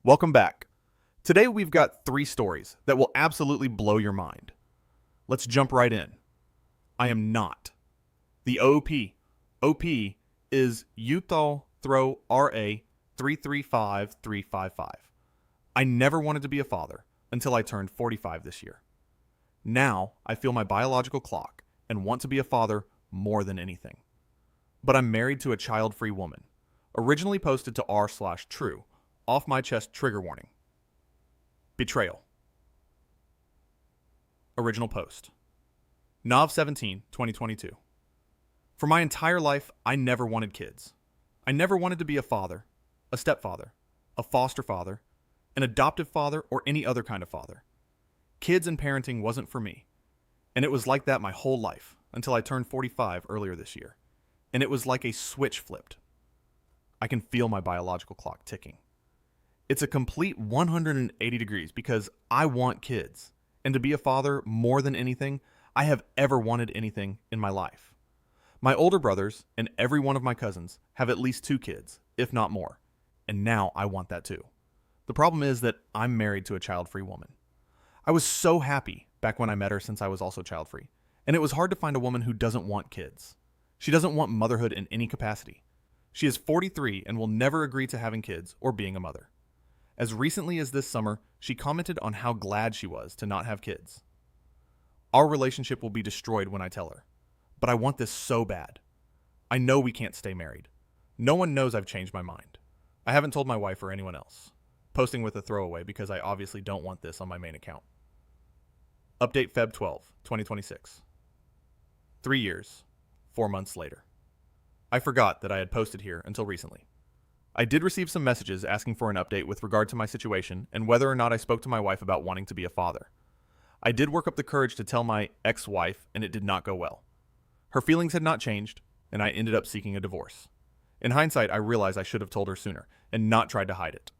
Welcome back. Today we've got 3 stories that will absolutely blow your mind. Let's jump right in. I am not. The OP. OP is Utah Throw RA 335355. I never wanted to be a father until I turned 45 this year. Now I feel my biological clock and want to be a father more than anything. But I'm married to a child-free woman. Originally posted to r/true. Off my chest trigger warning. Betrayal. Original post. Nov 17, 2022. For my entire life, I never wanted kids. I never wanted to be a father, a stepfather, a foster father, an adoptive father, or any other kind of father. Kids and parenting wasn't for me. And it was like that my whole life until I turned 45 earlier this year. And it was like a switch flipped. I can feel my biological clock ticking. It's a complete 180 degrees because I want kids. And to be a father more than anything I have ever wanted anything in my life. My older brothers and every one of my cousins have at least 2 kids, if not more. And now I want that too. The problem is that I'm married to a child-free woman. I was so happy back when I met her since I was also child-free. And it was hard to find a woman who doesn't want kids. She doesn't want motherhood in any capacity. She is 43 and will never agree to having kids or being a mother. As recently as this summer, she commented on how glad she was to not have kids. Our relationship will be destroyed when I tell her, but I want this so bad. I know we can't stay married. No one knows I've changed my mind. I haven't told my wife or anyone else. Posting with a throwaway because I obviously don't want this on my main account. Update Feb 12, 2026. 3 years, 4 months later. I forgot that I had posted here until recently. I did receive some messages asking for an update with regard to my situation and whether or not I spoke to my wife about wanting to be a father. I did work up the courage to tell my ex-wife, and it did not go well. Her feelings had not changed, and I ended up seeking a divorce. In hindsight, I realize I should have told her sooner and not tried to hide it.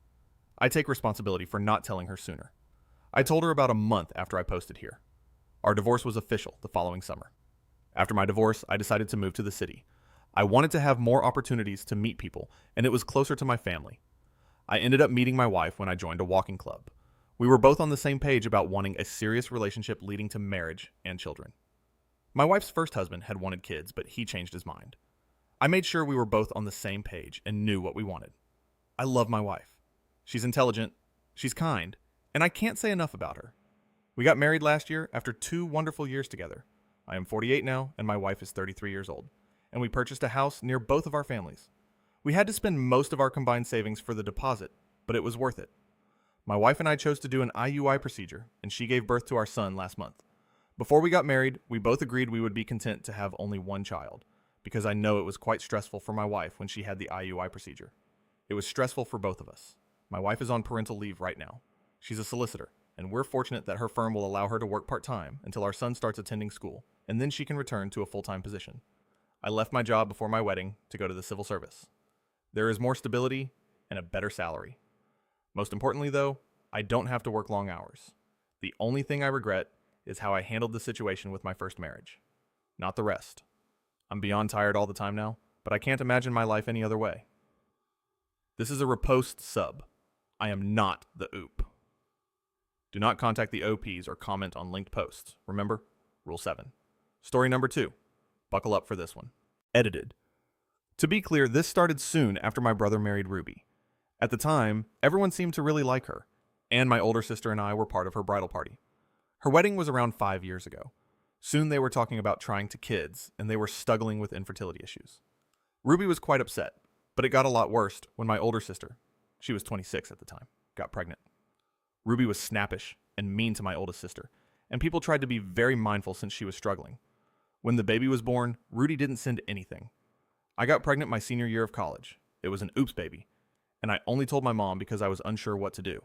I take responsibility for not telling her sooner. I told her about a month after I posted here. Our divorce was official the following summer. After my divorce, I decided to move to the city. I wanted to have more opportunities to meet people, and it was closer to my family. I ended up meeting my wife when I joined a walking club. We were both on the same page about wanting a serious relationship leading to marriage and children. My wife's first husband had wanted kids, but he changed his mind. I made sure we were both on the same page and knew what we wanted. I love my wife. She's intelligent, she's kind, and I can't say enough about her. We got married last year after 2 wonderful years together. I am 48 now, and my wife is 33 years old. And we purchased a house near both of our families. We had to spend most of our combined savings for the deposit, but it was worth it. My wife and I chose to do an IUI procedure, and she gave birth to our son last month. Before we got married, we both agreed we would be content to have only 1 child, because I know it was quite stressful for my wife when she had the IUI procedure. It was stressful for both of us. My wife is on parental leave right now. She's a solicitor, and we're fortunate that her firm will allow her to work part-time until our son starts attending school, and then she can return to a full-time position. I left my job before my wedding to go to the civil service. There is more stability and a better salary. Most importantly, though, I don't have to work long hours. The only thing I regret is how I handled the situation with my first marriage. Not the rest. I'm beyond tired all the time now, but I can't imagine my life any other way. This is a repost sub. I am not the OOP. Do not contact the OPs or comment on linked posts. Remember, Rule 7. Story number 2. Buckle up for this one. Edited. To be clear, this started soon after my brother married Ruby. At the time, everyone seemed to really like her, and my older sister and I were part of her bridal party. Her wedding was around 5 years ago. Soon they were talking about trying to kids, and they were struggling with infertility issues. Ruby was quite upset, but it got a lot worse when my older sister, she was 26 at the time, got pregnant. Ruby was snappish and mean to my oldest sister, and people tried to be very mindful since she was struggling. When the baby was born, Rudy didn't send anything. I got pregnant my senior year of college. It was an oops baby, and I only told my mom because I was unsure what to do.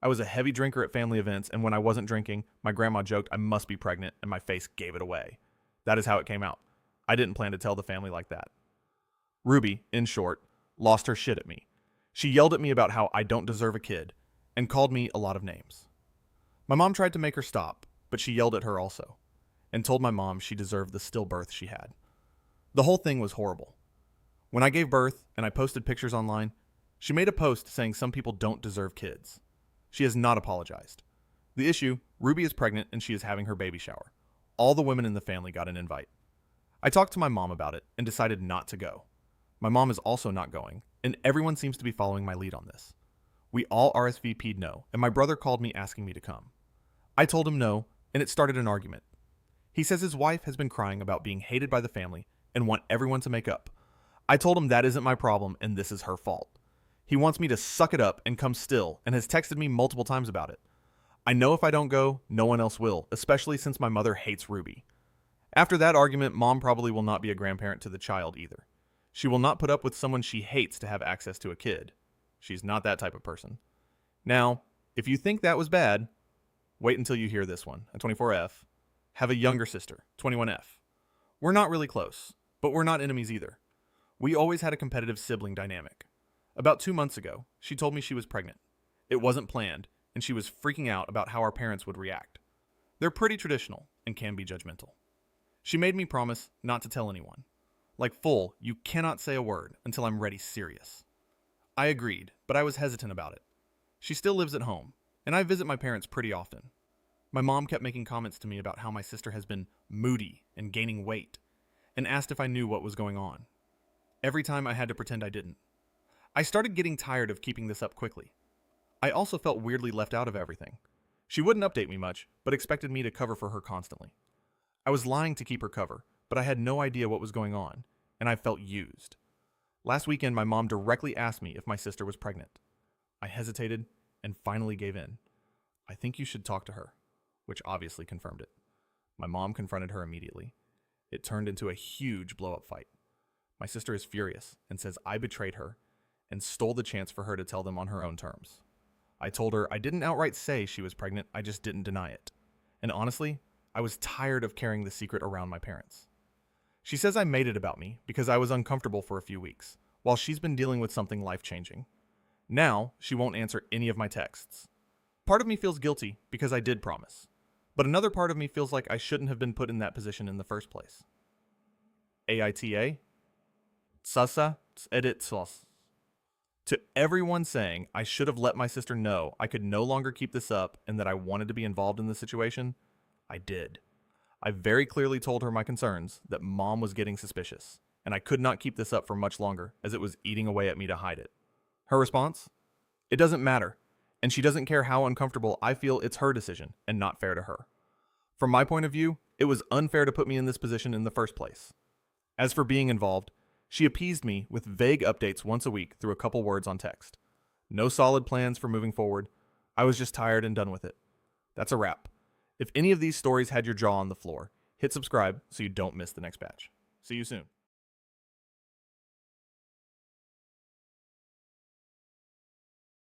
I was a heavy drinker at family events, and when I wasn't drinking, my grandma joked I must be pregnant, and my face gave it away. That is how it came out. I didn't plan to tell the family like that. Ruby, in short, lost her shit at me. She yelled at me about how I don't deserve a kid, and called me a lot of names. My mom tried to make her stop, but she yelled at her also, and told my mom she deserved the stillbirth she had. The whole thing was horrible. When I gave birth and I posted pictures online, She made a post saying some people don't deserve kids. She has not apologized. The issue, Ruby is pregnant and she is having her baby shower. All the women in the family got an invite. I talked to my mom about it and decided not to go. My mom is also not going, and everyone seems to be following my lead on this. We all RSVP'd no, and my brother called me asking me to come. I told him no, and it started an argument. He says his wife has been crying about being hated by the family and want everyone to make up. I told him that isn't my problem and this is her fault. He wants me to suck it up and come still and has texted me multiple times about it. I know if I don't go, no one else will, especially since my mother hates Ruby. After that argument, mom probably will not be a grandparent to the child either. She will not put up with someone she hates to have access to a kid. She's not that type of person. Now, if you think that was bad, wait until you hear this one. A 24F. Have a younger sister, 21F. We're not really close, but we're not enemies either. We always had a competitive sibling dynamic. About 2 months ago, she told me she was pregnant. It wasn't planned, and she was freaking out about how our parents would react. They're pretty traditional and can be judgmental. She made me promise not to tell anyone. Like full, you cannot say a word until I'm ready serious. I agreed, but I was hesitant about it. She still lives at home, and I visit my parents pretty often. My mom kept making comments to me about how my sister has been moody and gaining weight, and asked if I knew what was going on. Every time I had to pretend I didn't. I started getting tired of keeping this up quickly. I also felt weirdly left out of everything. She wouldn't update me much, but expected me to cover for her constantly. I was lying to keep her cover, but I had no idea what was going on, and I felt used. Last weekend, my mom directly asked me if my sister was pregnant. I hesitated and finally gave in. I think you should talk to her, which obviously confirmed it. My mom confronted her immediately. It turned into a huge blow-up fight. My sister is furious and says I betrayed her and stole the chance for her to tell them on her own terms. I told her I didn't outright say she was pregnant, I just didn't deny it. And honestly, I was tired of carrying the secret around my parents. She says I made it about me because I was uncomfortable for a few weeks, while she's been dealing with something life-changing. Now, she won't answer any of my texts. Part of me feels guilty because I did promise, but another part of me feels like I shouldn't have been put in that position in the first place. AITA? Sasa edit sauce. To everyone saying I should have let my sister know I could no longer keep this up and that I wanted to be involved in the situation, I did. I very clearly told her my concerns, that mom was getting suspicious, and I could not keep this up for much longer as it was eating away at me to hide it. Her response? It doesn't matter, and she doesn't care how uncomfortable I feel. It's her decision and not fair to her. From my point of view, it was unfair to put me in this position in the first place. As for being involved, she appeased me with vague updates once a week through a couple words on text. No solid plans for moving forward. I was just tired and done with it. That's a wrap. If any of these stories had your jaw on the floor, hit subscribe so you don't miss the next batch. See you soon.